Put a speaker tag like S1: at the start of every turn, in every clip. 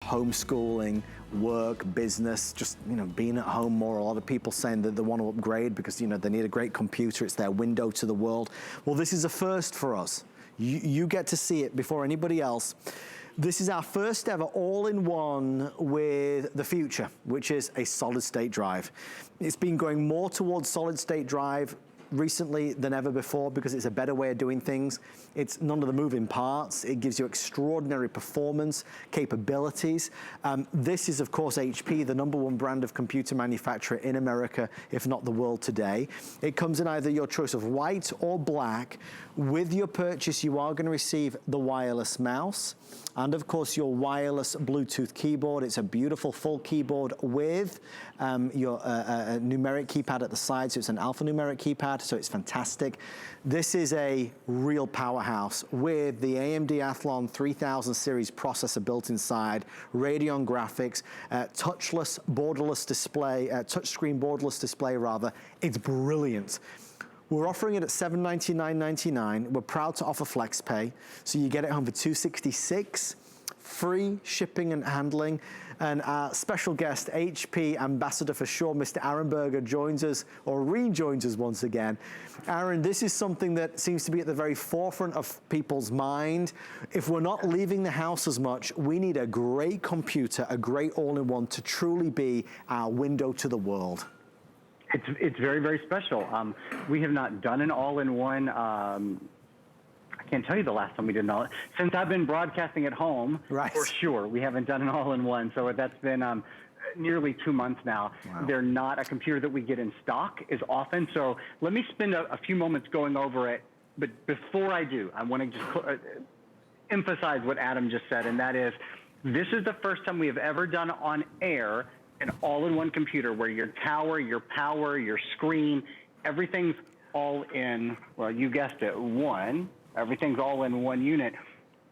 S1: homeschooling, work, business, just, you know, being at home more. A lot of people saying that they want to upgrade because, you know, they need a great computer. It's their window to the world. Well, this is a first for us. You get to see it before anybody else. This is our first ever all-in-one with the future, which is a solid state drive. It's been going more towards solid state drive recently than ever before because it's a better way of doing things. It's none of the moving parts. It gives you extraordinary performance capabilities. This is, of course, HP, the #1 brand of computer manufacturer in America, if not the world today. It comes in either your choice of white or black. With your purchase, you are going to receive the wireless mouse and, of course, your wireless Bluetooth keyboard. It's a beautiful full keyboard with your numeric keypad at the side, so it's an alphanumeric keypad, so it's fantastic. This is a real powerhouse with the AMD Athlon 3000 series processor built inside, Radeon graphics, touchless borderless display, touchscreen borderless display rather. It's brilliant. We're offering it at $799.99. We're proud to offer FlexPay, so you get it home for $266, free shipping and handling. And our special guest, HP Ambassador for sure, Mr. Aaron Berger, joins us, or rejoins us once again. Aaron, this is something that seems to be at the very forefront of people's mind. If we're not leaving the house as much, we need a great computer, a great all-in-one to truly be our window to the world.
S2: It's very, very special. We have not done an all-in-one. I can't tell you the last time we did an all. Since I've been broadcasting at home, right, for sure, we haven't done an all-in-one. So that's been nearly 2 months now. Wow. They're not a computer that we get in stock as often. So let me spend a few moments going over it. But before I do, I want to just emphasize what Adam just said, and that is, this is the first time we have ever done on air an all-in-one computer where your tower, your power, your screen, everything's all in, well, you guessed it, one. Everything's all in one unit,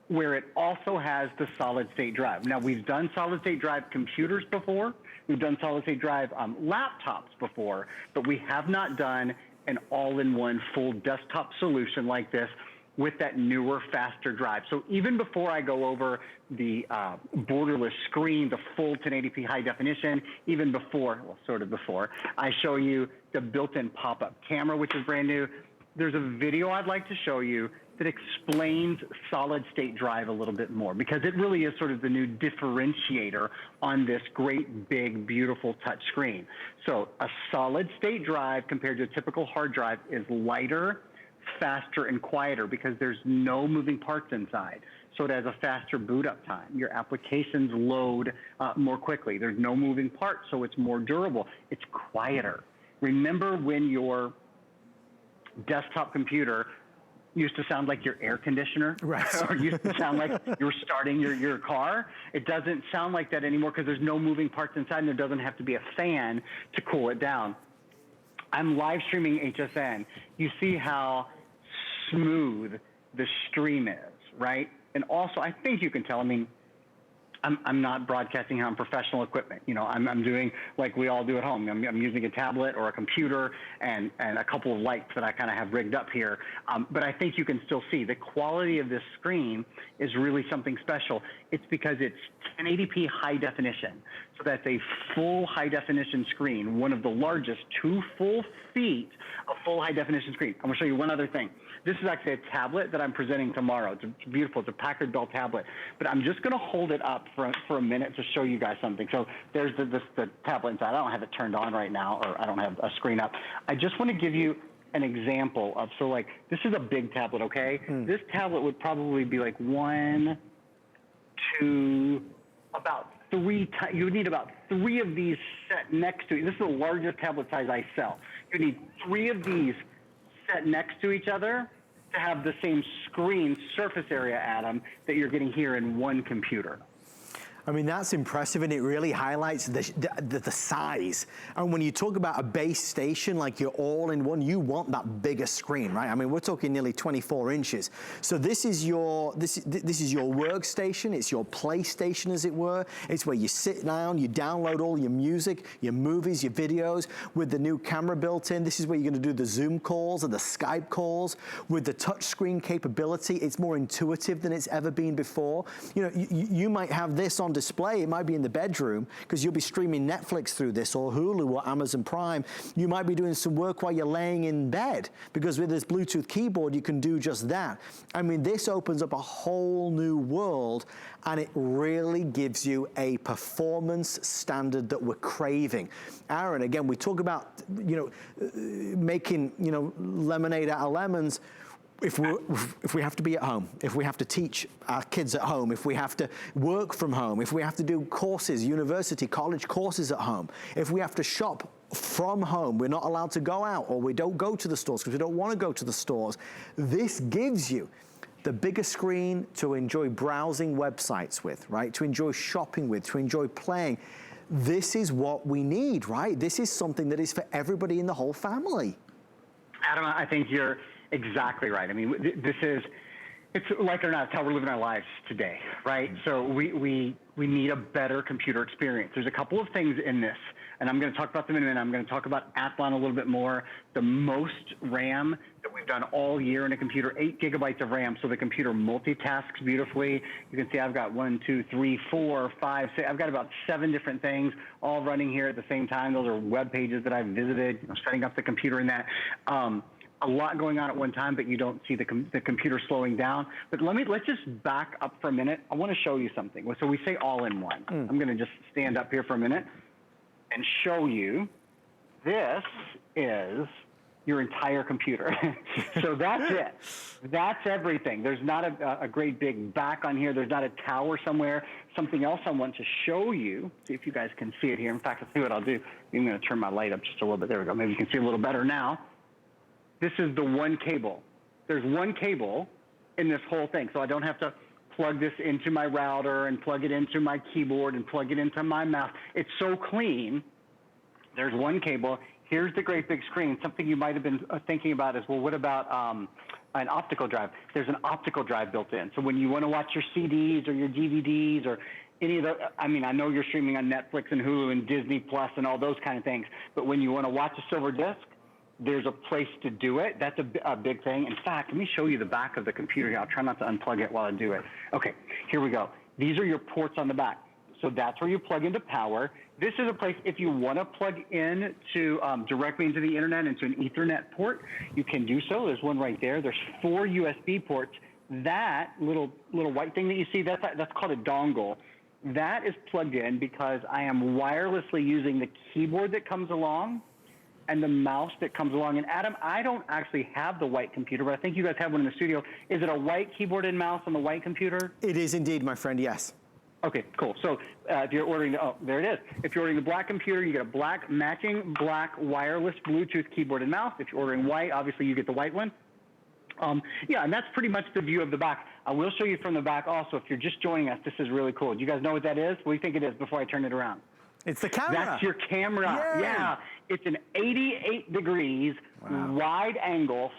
S2: where it also has the solid-state drive. Now, we've done solid-state drive computers before. We've done solid-state drive laptops before, but we have not done an all-in-one full desktop solution like this with that newer, faster drive. So even before I go over the borderless screen, the full 1080p high definition, even before, well, sort of before, I show you the built-in pop-up camera, which is brand new. There's a video I'd like to show you that explains solid-state drive a little bit more, because it really is sort of the new differentiator on this great, big, beautiful touch screen. So a solid-state drive compared to a typical hard drive is lighter, faster, and quieter because there's no moving parts inside. So it has a faster boot up time. Your applications load more quickly. There's no moving parts, so it's more durable. It's quieter. Remember when your desktop computer used to sound like your air conditioner, right, or used to sound like you were starting your car? It doesn't sound like that anymore because there's no moving parts inside, and there doesn't have to be a fan to cool it down. I'm live streaming HSN. You see how smooth the stream is, right? And also, I think you can tell, I mean, I'm not broadcasting on professional equipment. You know, I'm doing like we all do at home. I'm using a tablet or a computer and a couple of lights that I kind of have rigged up here. But I think you can still see the quality of this screen is really something special. It's because it's 1080p high definition. So that's a full high definition screen, one of the largest, 2 full feet of full high definition screen. I'm gonna show you one other thing. This is actually a tablet that I'm presenting tomorrow. It's beautiful. It's a Packard Bell tablet. But I'm just going to hold it up for a minute to show you guys something. So there's the tablet inside. I don't have it turned on right now, or I don't have a screen up. I just want to give you an example of, so like, this is a big tablet, okay? This tablet would probably be like 1, 2, about 3, you would need about 3 of these set next to you. This is the largest tablet size I sell. You need 3 of these set next to each other to have the same screen surface area, Adam, that you're getting here in one computer.
S1: I mean, that's impressive, and it really highlights the size. And when you talk about a base station, like you're all in one, you want that bigger screen, right? I mean, we're talking nearly 24 inches. So this is your workstation. It's your PlayStation, as it were. It's where you sit down, you download all your music, your movies, your videos. With the new camera built in, this is where you're gonna do the Zoom calls or the Skype calls. With the touchscreen capability, it's more intuitive than it's ever been before. You know, you might have this on display. It might be in the bedroom because you'll be streaming Netflix through this, or Hulu or Amazon Prime. You might be doing some work while you're laying in bed, because with this Bluetooth keyboard, you can do just that. I mean, this opens up a whole new world, and it really gives you a performance standard that we're craving. Aaron, again, we talk about, you know, making, you know, lemonade out of lemons. If we have to be at home, if we have to teach our kids at home, if we have to work from home, if we have to do courses, university, college courses at home, if we have to shop from home, we're not allowed to go out, or we don't go to the stores because we don't want to go to the stores, this gives you the bigger screen to enjoy browsing websites with, right? To enjoy shopping with, to enjoy playing. This is what we need, right? This is something that is for everybody in the whole family.
S2: Adam, I think you're exactly right. I mean, it's like it or not, it's how we're living our lives today, right? So we need a better computer experience. There's a couple of things in this, and I'm going to talk about them in a minute. I'm going to talk about Athlon a little bit more. The most RAM that we've done all year in a computer, 8 gigabytes of RAM, so the computer multitasks beautifully. You can see I've got 1, 2, 3, 4, 5, 6. I've got about 7 different things all running here at the same time. Those are web pages that I've visited, you know, setting up the computer in that. A lot going on at one time, but you don't see the computer slowing down. But let's just back up for a minute. I want to show you something. So we say all-in-one. I'm going to just stand up here for a minute and show you. This is your entire computer. So that's it. That's everything. There's not a great big back on here. There's not a tower somewhere. Something else I want to show you. See if you guys can see it here. In fact, let's see what I'll do. I'm going to turn my light up just a little bit. There we go. Maybe you can see a little better now. This is the one cable. There's one cable in this whole thing, so I don't have to plug this into my router and plug it into my keyboard and plug it into my mouse. It's so clean. There's one cable. Here's the great big screen. Something you might have been thinking about is, well, what about an optical drive? There's an optical drive built in. So when you want to watch your CDs or your DVDs or any of the, I mean, I know you're streaming on Netflix and Hulu and Disney Plus and all those kind of things, but when you want to watch a silver disc, there's a place to do it. That's a big thing. In fact, let me show you the back of the computer here. I'll try not to unplug it while I do it. Okay, here we go. These are your ports on the back. So that's where you plug into power. This is a place, if you want to plug in to directly into the internet, into an Ethernet port, you can do so. There's one right there. There's 4 USB ports. That little white thing that you see, that's called a dongle. That is plugged in because I am wirelessly using the keyboard that comes along and the mouse that comes along. And Adam, I don't actually have the white computer, but I think you guys have one in the studio. Is it a white keyboard and mouse on the white computer?
S1: It is indeed, my friend, yes.
S2: Okay, cool. So if you're ordering, oh, there it is. If you're ordering the black computer, you get a black, matching black wireless Bluetooth keyboard and mouse. If you're ordering white, obviously you get the white one. Yeah, and that's pretty much the view of the back. I will show you from the back also. If you're just joining us, this is really cool. Do you guys know what that is? What do you think it is before I turn it around?
S1: It's the camera.
S2: That's your camera. Yay. Yeah. It's an 88 degrees wide angle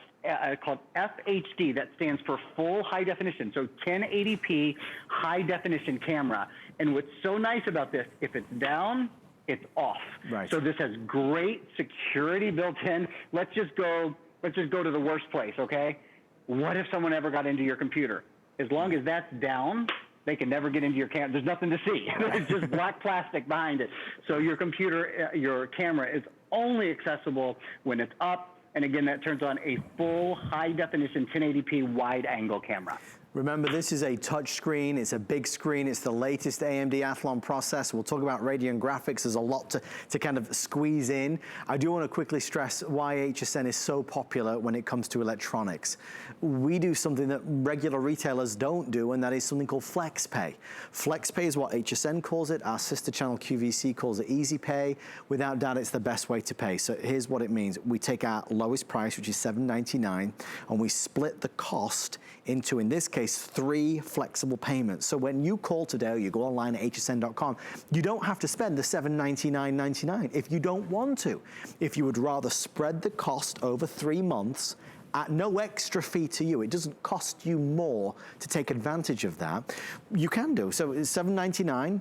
S2: called FHD. That stands for full high definition. So 1080p high definition camera. And what's so nice about this, if it's down, it's off. Right. So this has great security built in. Let's just go to the worst place, okay? What if someone ever got into your computer? As long as that's down, they can never get into your camera. There's nothing to see. It's just black plastic behind it. So your computer, your camera is only accessible when it's up. And again, that turns on a full high definition 1080p wide angle camera.
S1: Remember, this is a touch screen. It's a big screen. It's the latest AMD Athlon processor. We'll talk about Radeon graphics. There's a lot to kind of squeeze in. I do want to quickly stress why HSN is so popular when it comes to electronics. We do something that regular retailers don't do, and that is something called FlexPay. FlexPay is what HSN calls it. Our sister channel QVC calls it Easy Pay. Without doubt, it's the best way to pay. So here's what it means. We take our lowest price, which is $7.99, and we split the cost into, in this case, 3 flexible payments. So when you call today or you go online at hsn.com, you don't have to spend the $799.99 if you don't want to. If you would rather spread the cost over 3 months at no extra fee to you, it doesn't cost you more to take advantage of that, you can do. So it's $799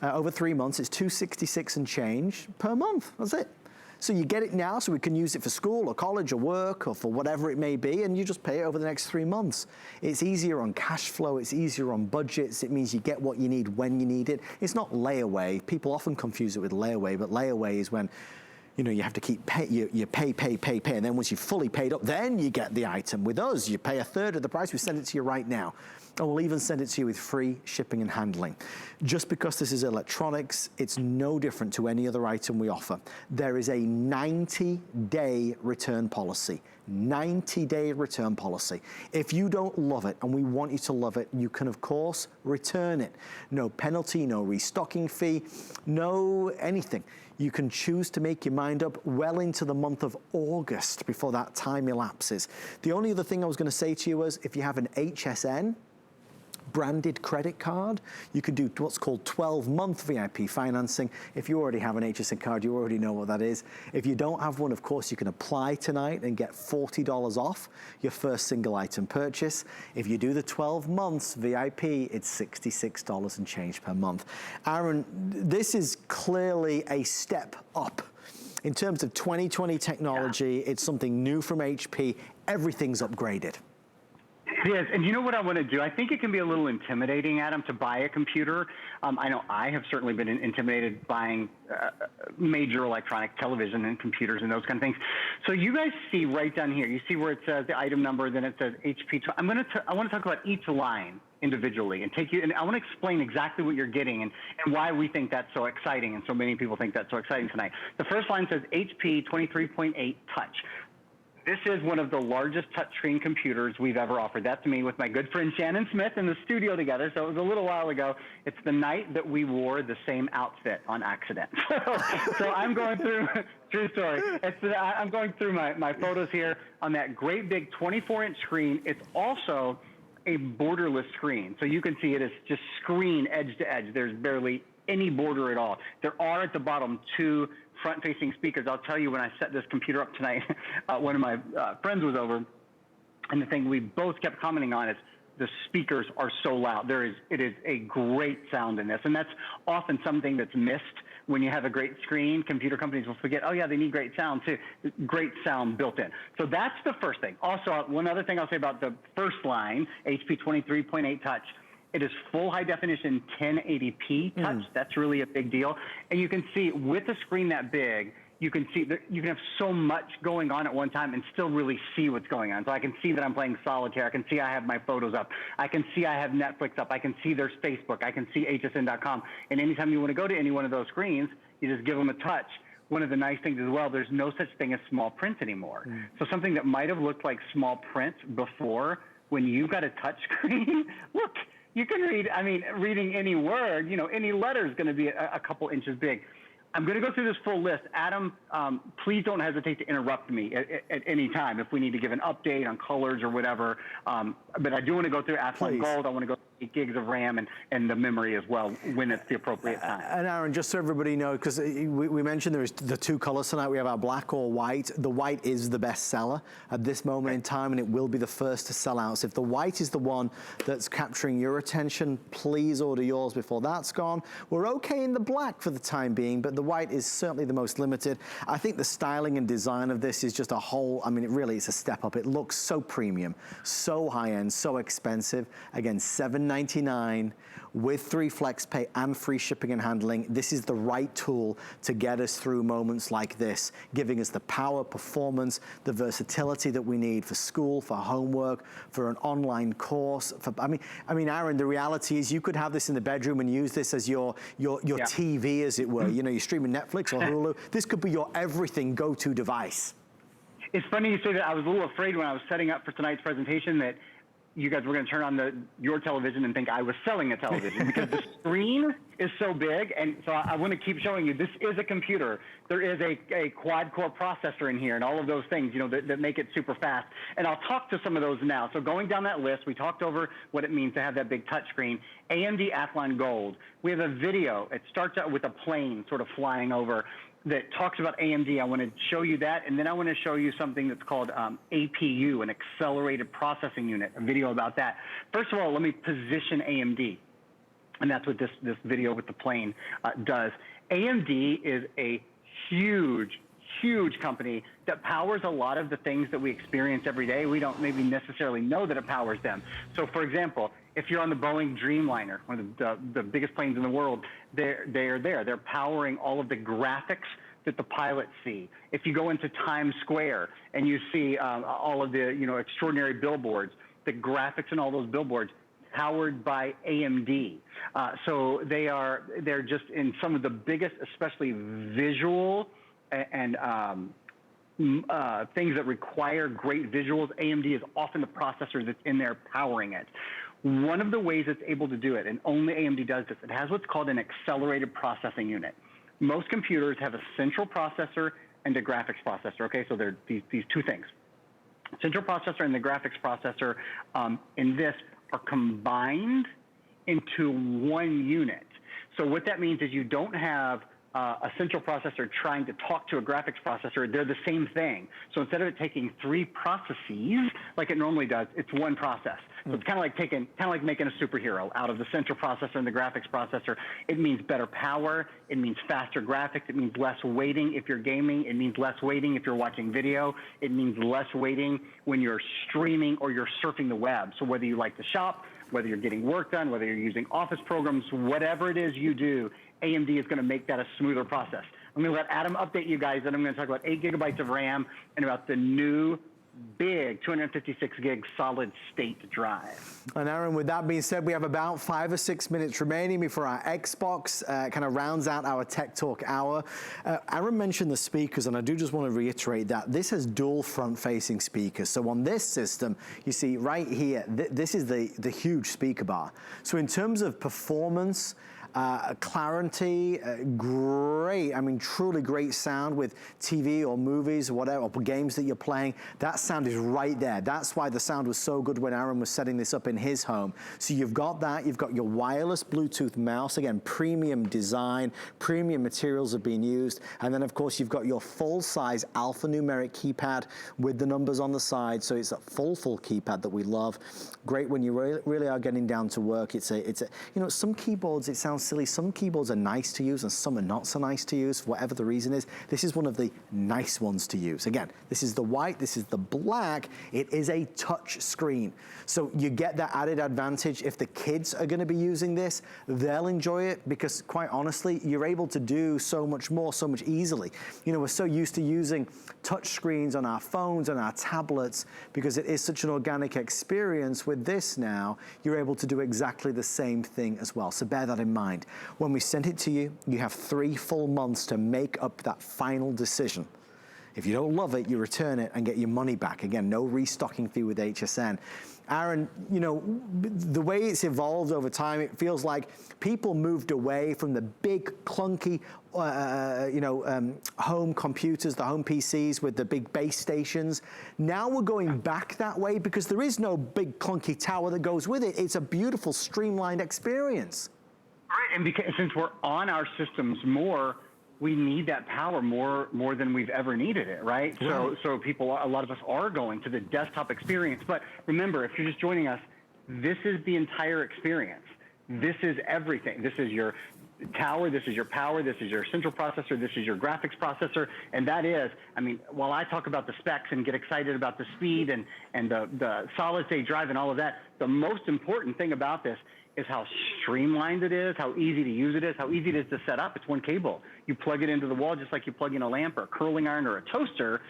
S1: over 3 months. It's $266 and change per month. That's it. So you get it now so we can use it for school or college or work or for whatever it may be, and you just pay it over the next 3 months. It's easier on cash flow, it's easier on budgets, it means you get what you need when you need it. It's not layaway. People often confuse it with layaway, but layaway is when you have to keep you pay, and then once you've fully paid up, then you get the item. With us, you pay a third of the price, we send it to you right now. And we'll even send it to you with free shipping and handling. Just because this is electronics, it's no different to any other item we offer. There is a 90-day return policy. 90-day return policy. If you don't love it, and we want you to love it, you can of course return it. No penalty, no restocking fee, no anything. You can choose to make your mind up well into the month of August before that time elapses. The only other thing I was going to say to you was, if you have an HSN branded credit card, you can do what's called 12-month VIP financing. If you already have an HSN card, you already know what that is. If you don't have one, of course, you can apply tonight and get $40 off your first single item purchase. If you do the 12 months VIP, it's $66 and change per month. Aaron, this is clearly a step up. In terms of 2020 technology, it's something new from HP. Everything's upgraded.
S2: Yes, and you know what I want to do? I think it can be a little intimidating, Adam, to buy a computer. I know I have certainly been intimidated buying major electronic television and computers and those kind of things. So you guys see right down here, you see where it says the item number, then it says HP. I want to talk about each line individually and and I want to explain exactly what you're getting and why we think that's so exciting and so many people think that's so exciting tonight. The first line says HP 23.8 Touch. This is one of the largest touchscreen computers we've ever offered. That's me with my good friend Shannon Smith in the studio together. So it was a little while ago. It's the night that we wore the same outfit on accident. So I'm going through, true story. I'm going through my photos here on that great big 24-inch screen. It's also a borderless screen. So you can see it is just screen edge to edge. There's barely any border at all. There are at the bottom 2 front-facing speakers. I'll tell you, when I set this computer up tonight, one of my friends was over, and the thing we both kept commenting on is the speakers are so loud. It is a great sound in this, and that's often something that's missed when you have a great screen. Computer companies will forget, oh yeah, they need great sound too. Great sound built in. So that's the first thing. Also, one other thing I'll say about the first line, HP 23.8 Touch, it is full high definition 1080p touch. That's really a big deal. And you can see with a screen that big, you can see that you can have so much going on at one time and still really see what's going on. So I can see that I'm playing solitaire. I can see I have my photos up. I can see I have Netflix up. I can see there's Facebook. I can see hsn.com. And anytime you want to go to any one of those screens, you just give them a touch. One of the nice things as well, there's no such thing as small print anymore. So something that might have looked like small print before, when you've got a touch screen, look, you can read, reading any word, any letter is going to be a couple inches big. I'm going to go through this full list. Adam, please don't hesitate to interrupt me at any time if we need to give an update on colors or whatever. But I do want to go through Athlon Gold. I want to go 8 gigs of RAM and the memory as well when it's the appropriate time.
S1: And Aaron, just so everybody knows, because we mentioned there is the 2 colors tonight. We have our black or white. The white is the best seller at this moment in time, and it will be the first to sell out. So if the white is the one that's capturing your attention, please order yours before that's gone. We're okay in the black for the time being, but the white is certainly the most limited. I think the styling and design of this is just a whole, it really is a step up. It looks so premium, so high-end, so expensive. Again, $799 with 3 flex pay and free shipping and handling. This is the right tool to get us through moments like this, giving us the power, performance, the versatility that we need for school, for homework, for an online course. Aaron, the reality is you could have this in the bedroom and use this as your TV, as it were. You're streaming Netflix or Hulu. This could be your everything go-to device.
S2: It's funny you say that. I was a little afraid when I was setting up for tonight's presentation that you guys were going to turn on your television and think I was selling a television because the screen is so big. And so I want to keep showing you this is a computer. There is a quad-core processor in here and all of those things, that make it super fast. And I'll talk to some of those now. So going down that list, we talked over what it means to have that big touch screen. AMD Athlon Gold. We have a video. It starts out with a plane sort of flying over that talks about AMD. I want to show you that, and then I want to show you something that's called APU, an accelerated processing unit, a video about that. First of all, let me position AMD, and that's what this video with the plane does. AMD is a huge, huge company that powers a lot of the things that we experience every day. We don't maybe necessarily know that it powers them. So for example, if you're on the Boeing Dreamliner, one of the biggest planes in the world, they're there. They're powering all of the graphics that the pilots see. If you go into Times Square and you see all of the extraordinary billboards, the graphics in all those billboards, powered by AMD. So they're just in some of the biggest, especially visual and things that require great visuals. AMD is often the processor that's in there powering it. One of the ways it's able to do it, and only AMD does this, it has what's called an accelerated processing unit. Most computers have a central processor and a graphics processor, okay? So they're these two things. Central processor and the graphics processor in this are combined into one unit. So what that means is you don't have a central processor trying to talk to a graphics processor. They're the same thing. So instead of it taking 3 processes like it normally does, it's one process. So it's kind of like making a superhero out of the central processor and the graphics processor. It means better power. It means faster graphics. It means less waiting if you're gaming. It means less waiting if you're watching video. It means less waiting when you're streaming or you're surfing the web. So whether you like to shop, whether you're getting work done, whether you're using office programs, whatever it is you do, AMD is going to make that a smoother process. I'm going to let Adam update you guys, and I'm going to talk about 8 gigabytes of RAM and about the new big 256 gig solid state drive.
S1: And Aaron, with that being said, we have about 5 or 6 minutes remaining before our Xbox kind of rounds out our Tech Talk hour. Aaron mentioned the speakers, and I do just want to reiterate that this has dual front-facing speakers. So on this system, you see right here, this is the huge speaker bar. So in terms of performance, clarity, great, I mean, truly great sound with TV or movies or whatever, or games that you're playing. That sound is right there. That's why the sound was so good when Aaron was setting this up in his home. So you've got that, you've got your wireless Bluetooth mouse, again, premium design, premium materials have been used, and then of course you've got your full-size alphanumeric keypad with the numbers on the side, so it's a full keypad that we love. Great when you really are getting down to work. It's a, some keyboards, it sounds silly, some keyboards are nice to use and some are not so nice to use, whatever the reason is. This is one of the nice ones to use. Again, this is the white, this is the black, it is a touch screen. So you get that added advantage. If the kids are gonna be using this, they'll enjoy it because quite honestly, you're able to do so much more, so much easily. We're so used to using touch screens on our phones and our tablets because it is such an organic experience. With this now, you're able to do exactly the same thing as well. So bear that in mind. When we send it to you, you have 3 full months to make up that final decision. If you don't love it, you return it and get your money back. Again, no restocking fee with HSN. Aaron, the way it's evolved over time, it feels like people moved away from the big, clunky, home computers, the home PCs with the big base stations. Now we're going back that way because there is no big, clunky tower that goes with it. It's a beautiful, streamlined experience.
S2: Right, and because since we're on our systems more, we need that power more than we've ever needed it, right? So a lot of us are going to the desktop experience. But remember, if you're just joining us, this is the entire experience. This is everything. This is your tower, this is your power, this is your central processor, this is your graphics processor, and that is, I mean, while I talk about the specs and get excited about the speed and the solid state drive and all of that, the most important thing about this is how streamlined it is, how easy to use it is, how easy it is to set up. It's one cable. You plug it into the wall just like you plug in a lamp or a curling iron or a toaster, and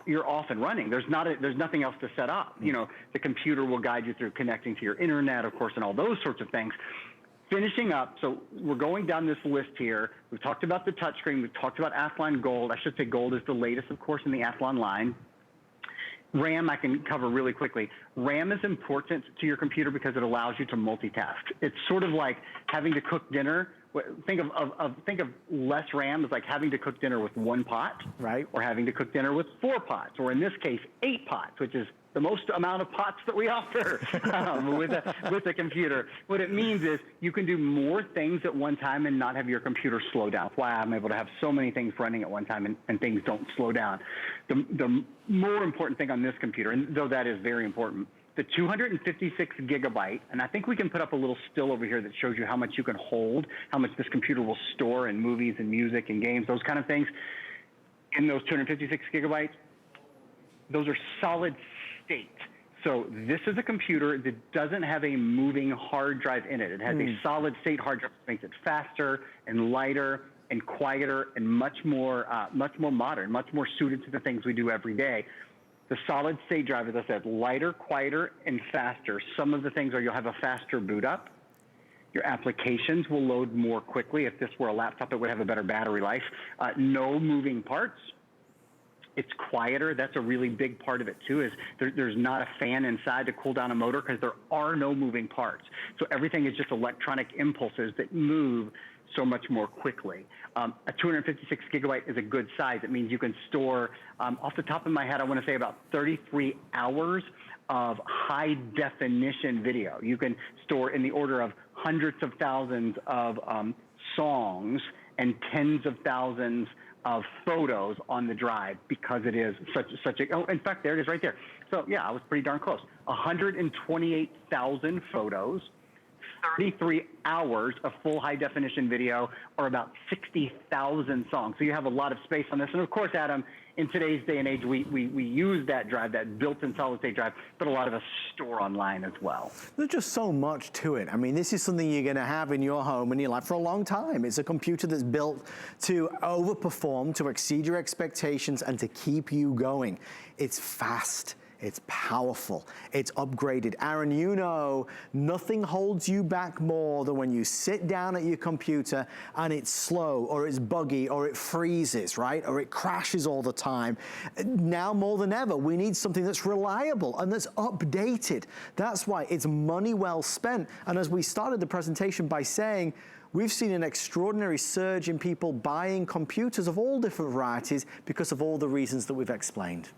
S2: you're off and running. There's nothing else to set up. The computer will guide you through connecting to your internet, of course, and all those sorts of things. Finishing up, so we're going down this list here. We've talked about the touchscreen. We've talked about Athlon Gold. I should say Gold is the latest, of course, in the Athlon line. RAM I can cover really quickly. RAM is important to your computer because it allows you to multitask. It's sort of like having to cook dinner. Think of less RAM as like having to cook dinner with 1 pot,
S1: right?
S2: Or having to cook dinner with 4 pots, or in this case, 8 pots, which is the most amount of pots that we offer with a computer. What it means is you can do more things at one time and not have your computer slow down. That's why I'm able to have so many things running at one time and things don't slow down. The more important thing on this computer, and though that is very important, the 256 gigabyte, and I think we can put up a little still over here that shows you how much you can hold, how much this computer will store in movies and music and games, those kind of things. in those 256 gigabytes, those are solid state. So this is a computer that doesn't have a moving hard drive in it. It has a solid state hard drive, which makes it faster and lighter and quieter and much more modern, much more suited to the things we do every day. The solid state drive, as I said, lighter, quieter, and faster. Some of the things are you'll have a faster boot up. Your applications will load more quickly. If this were a laptop, it would have a better battery life. No moving parts. It's quieter. That's a really big part of it too, is there's not a fan inside to cool down a motor because there are no moving parts. So everything is just electronic impulses that move so much more quickly. A 256 gigabyte is a good size. It means you can store, off the top of my head, I want to say about 33 hours of high definition video. You can store in the order of hundreds of thousands of songs and tens of thousands of photos on the drive because it is such a, oh, in fact, there it is right there. So yeah, I was pretty darn close. 128,000 photos, 33 hours of full high definition video, or about 60,000 songs. So you have a lot of space on this. And of course, Adam, in today's day and age, we use that drive, that built-in solid-state drive, but a lot of us store online as well.
S1: There's just so much to it. I mean, this is something you're gonna have in your home and your life for a long time. It's a computer that's built to overperform, to exceed your expectations, and to keep you going. It's fast. It's powerful, it's upgraded. Aaron, you know, nothing holds you back more than when you sit down at your computer and it's slow, or it's buggy, or it freezes, right? Or it crashes all the time. Now more than ever, we need something that's reliable and that's updated. That's why it's money well spent. And as we started the presentation by saying, we've seen an extraordinary surge in people buying computers of all different varieties because of all the reasons that we've explained.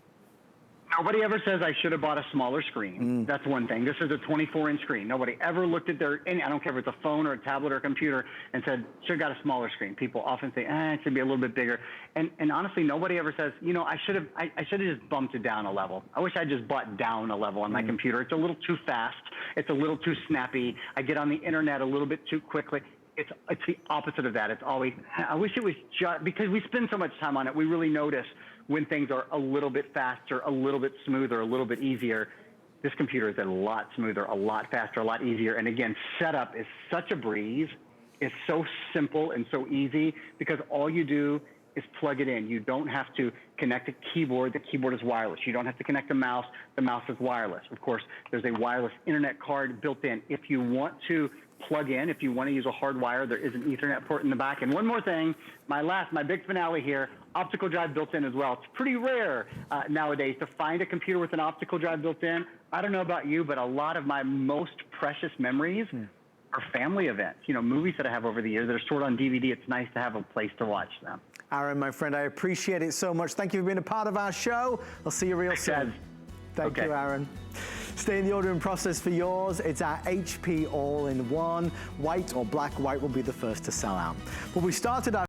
S2: Nobody ever says I should have bought a smaller screen. That's one thing. This is a 24-inch screen. Nobody ever looked at their, I don't care if it's a phone or a tablet or a computer, and said, should have got a smaller screen. People often say, it should be a little bit bigger. And honestly, nobody ever says, you know, I should have just bumped it down a level. I wish I just bought down a level on my computer. It's a little too fast. It's a little too snappy. I get on the internet a little bit too quickly. It's the opposite of that. It's always, I wish it was just, because we spend so much time on it, we really notice when things are a little bit faster, a little bit smoother, a little bit easier. This computer is a lot smoother, a lot faster, a lot easier. And again, setup is such a breeze. It's so simple and so easy because all you do is plug it in. You don't have to connect a keyboard. The keyboard is wireless. You don't have to connect a mouse. The mouse is wireless. Of course, there's a wireless internet card built in. If you want to plug in, if you want to use a hard wire, there is an Ethernet port in the back. And one more thing, my big finale here, optical drive built in as well. It's pretty rare nowadays to find a computer with an optical drive built in. I don't know about you, but a lot of my most precious memories are family events. You know, movies that I have over the years that are stored on DVD. It's nice to have a place to watch them. Aaron, my friend, I appreciate it so much. Thank you for being a part of our show. I'll see you real soon. Thank you, Aaron. Stay in the ordering process for yours. It's our HP All-in-One. White or black. White will be the first to sell out. But we started our